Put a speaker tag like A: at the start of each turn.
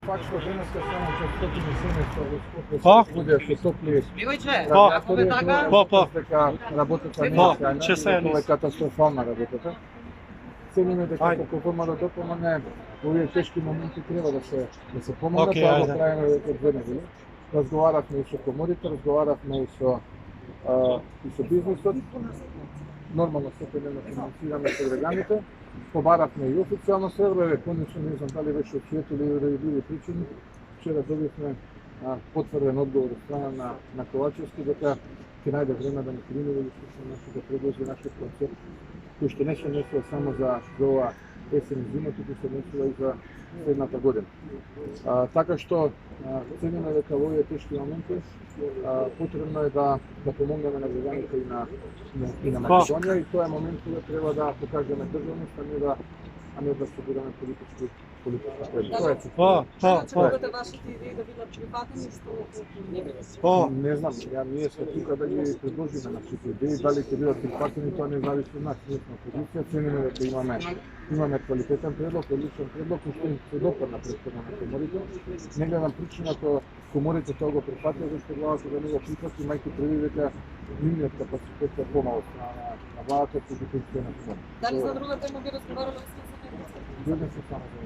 A: факт, що женska само частотни семејства
B: Па?
A: буде што топли
B: Па?
A: радиатори,
B: Па?
A: дека работата не е
B: Па?
A: сјајна,
B: Че се
A: тоа е катастрофална работата. Цениме дека
B: Ајде.
A: како помало допомогне, во овие тешки моменти треба да се помогне,
B: Океј,
A: тоа го
B: ајде.
A: правиме веќе 2 недели. Разговаравме и со коморите, разговаравме и со бизнисот. Нормално секојдневно комуницираме со граѓаните. Побаравме и официјално сребро, конечно не знам дали беше од свет или од други причини. Вчера добивме потврден одговор од страна на Ковачевски дека ќе најде време да ни примери или да предложи нашиот концепт, кој што не се однесува само за ова есен и зима, туку се однесува и за следната година. Така што цениме дека во овие тешки моменти потребно е да помогнеме на граѓаните и на Македонија, и тоа е момент кога треба да покажеме државност, а не да собираме политички предмети.
B: Па?
C: Очекувате вашите идеи да бидат прифатени што
A: Не знам, ние сме тука да ги предложиме нашите идеи, дали ќе бидат прифатени, тоа не зависи од нас, ние сме опозиција, цениме дека имаме квалитетен предлог, одличен предлог, кој што им се допадна претходно на коморите. Не гледам причина ако коморите тоа го прифатија, зашто владата да не го прифати, мајки преди дека нивниот капацитет е помал на владата, кој ќе функционира.
C: Дали за друга тема би разговарале со
A: Днес се само за